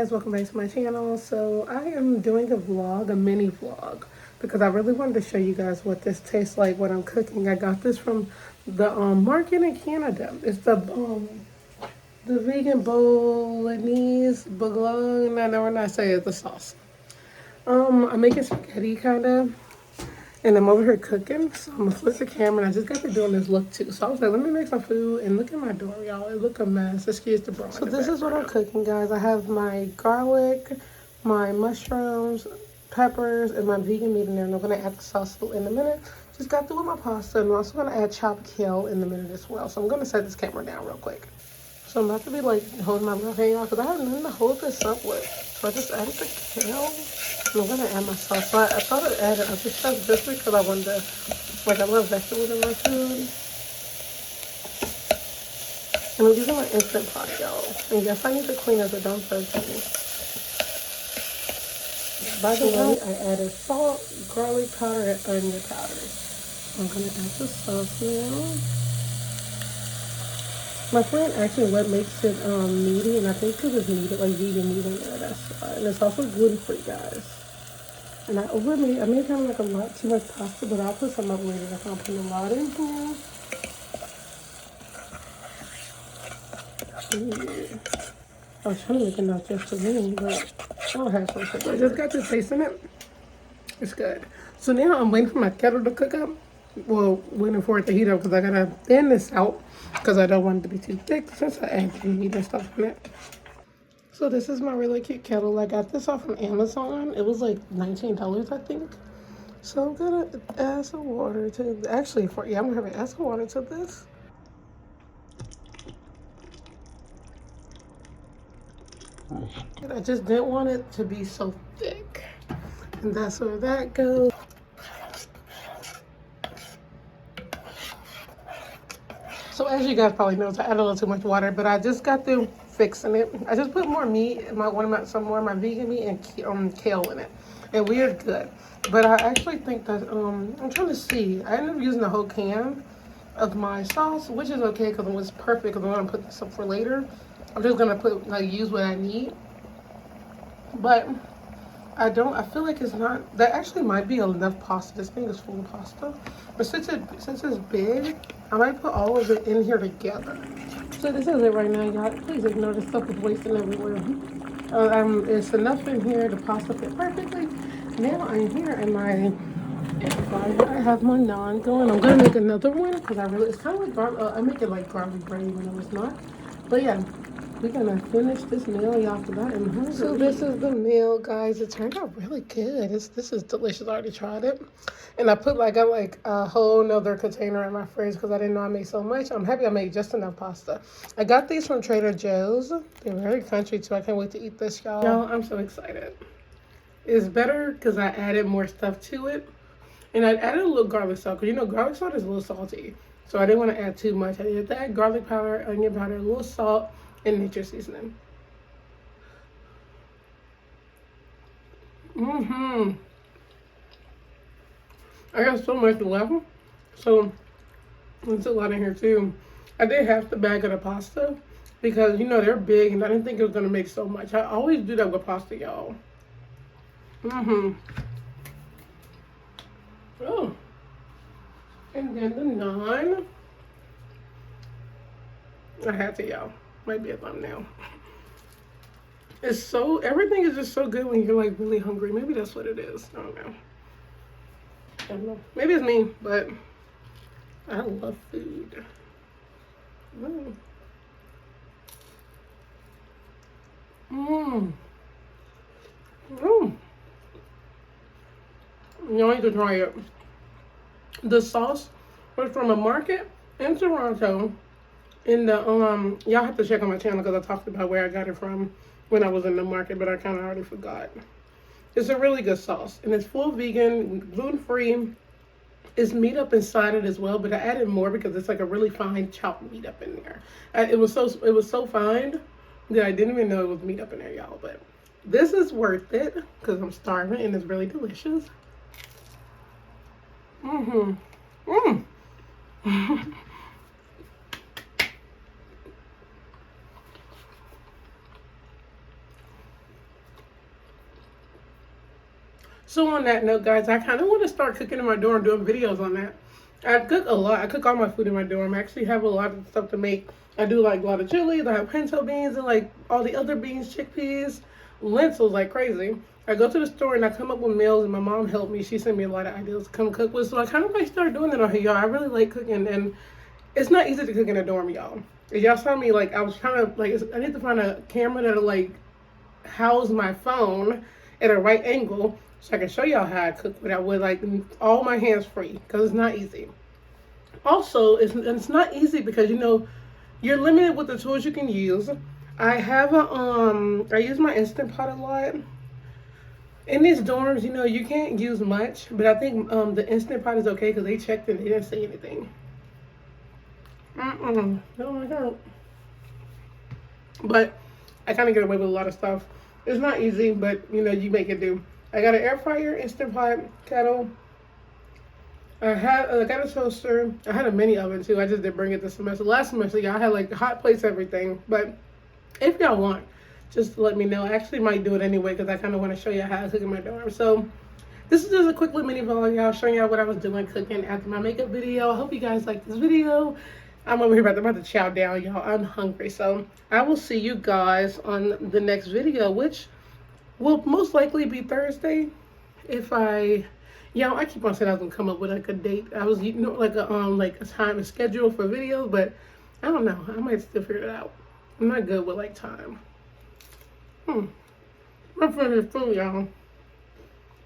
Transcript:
guys, welcome back to my channel. So I am doing a vlog, a mini vlog, because I really wanted to show you guys what this tastes like when I'm cooking. I got this from the market in Canada. It's the vegan Bolognese, Bolognese, I know when I say it, the sauce. I'm making spaghetti kind of, and I'm over here cooking, so I'm gonna flip the camera, and I just got to doing this look too. So I was like, let me make some food, and look at my door, y'all. It look a mess. Excuse the brown. So this is what I'm cooking, guys. I have my garlic, my mushrooms, peppers, and my vegan meat in there, and I'm gonna add the sauce in a minute. Just got through with my pasta, and I'm also gonna add chopped kale in a minute as well. So I'm gonna set this camera down real quick. So I'm about to be like holding my left hand out because I have nothing to hold this up with. So I just added the kale. I'm gonna add my sauce. So I thought I'd add other stuff just because I wanted to, like, I love vegetables in my food. And I'm using my Instant Pot, y'all. And yes, I need to clean it, but don't judge me. By the way, I added salt, garlic powder, and onion powder. I'm gonna add the sauce now. My friend asked me what makes it meaty, and I think because it's meat, like vegan meat in there, that's why. And it's also gluten-free, guys. And I made kind of like a lot too much pasta, but I'll put some up later. If I'm putting a lot in here. I was trying to make enough just for me, but I'll have some. I just got to tasting it. It's good. So now I'm waiting for my kettle to cook up. Well, waiting for it to heat up because I gotta thin this out because I don't want it to be too thick since I add meat and stuff in it. So this is my really cute kettle. I got this off from Amazon. It was like $19, I think. So I'm gonna add some water to, I'm gonna have to add some water to this. I just didn't want it to be so thick. And that's where that goes. So as you guys probably know, I added a little too much water, but I just got through fixing it. I just put more meat, some more of my vegan meat and kale in it. And we are good. But I actually think that, I'm trying to see. I ended up using the whole can of my sauce, which is okay because it was perfect because I'm going to put this up for later. I'm just going to use what I need. But I feel like it's not, that actually might be enough pasta. This thing is full of pasta. But since it's big, I might put all of it in here together. So this is it right now, y'all. Please ignore the stuff is wasting everywhere. It's enough in here. The pasta fit perfectly. Now I'm here in my fire. I have my naan going. I'm gonna make another one because it's kind of like I make it like garlic bread even though it's not. But yeah. We're gonna finish this meal, y'all, because I am hungry. So this is the meal, guys. It turned out really good. This is delicious. I already tried it. And I got a whole nother container in my fridge because I didn't know I made so much. I'm happy I made just enough pasta. I got these from Trader Joe's. They're very crunchy too. I can't wait to eat this, y'all. Y'all, I'm so excited. It's better because I added more stuff to it. And I added a little garlic salt because, garlic salt is a little salty. So I didn't want to add too much. I did that, garlic powder, onion powder, a little salt, and nature seasoning. I got so much left. So there's a lot in here too. I did half the bag of the pasta because they're big and I didn't think it was gonna make so much. I always do that with pasta, y'all. Oh. And then the naan. I had to, y'all. Might be a thumbnail. Everything is just so good when you're like really hungry. Maybe that's what it is. I don't know. Maybe it's me, but I love food. You need to try it. The sauce was from a market in Toronto. Y'all have to check on my channel because I talked about where I got it from when I was in the market, but I kind of already forgot. It's a really good sauce, and it's full vegan, gluten-free. It's meat up inside it as well, but I added more because it's like a really fine chopped meat up in there. It was so fine that I didn't even know it was meat up in there, y'all. But this is worth it because I'm starving and it's really delicious. So on that note, guys, I kind of want to start cooking in my dorm, doing videos on that. I cook a lot. I cook all my food in my dorm. I actually have a lot of stuff to make. I do like a lot of chili. I have pinto beans and like all the other beans, chickpeas, lentils like crazy. I go to the store and I come up with meals, and my mom helped me. She sent me a lot of ideas to come cook with. So I kind of like started doing it on here, y'all. I really like cooking, and it's not easy to cook in a dorm, y'all. If y'all saw me, like I was trying to like I need to find a camera that'll like house my phone at a right angle so I can show y'all how I cook without with like all my hands free, because it's not easy. Also, it's not easy because you're limited with the tools you can use. I have I use my Instant Pot a lot. In these dorms, you can't use much, but I think the Instant Pot is okay because they checked and they didn't say anything. Oh my god. But I kind of get away with a lot of stuff. It's not easy, but you make it do. I got an air fryer, Instant Pot, kettle. I got a toaster. I had a mini oven too. I just didn't bring it this semester. Last semester, y'all had like hot plates, everything. But if y'all want, just let me know. I actually might do it anyway because I kind of want to show you how I cook in my dorm. So this is just a quick little mini vlog, y'all, showing y'all what I was doing cooking after my makeup video. I hope you guys like this video. I'm over here about to chow down, y'all. I'm hungry. So I will see you guys on the next video, which will most likely be Thursday. If I keep on saying I was gonna come up with like a date. I was like a time and schedule for videos, but I don't know. I might still figure it out. I'm not good with like time. I'm finished food, y'all.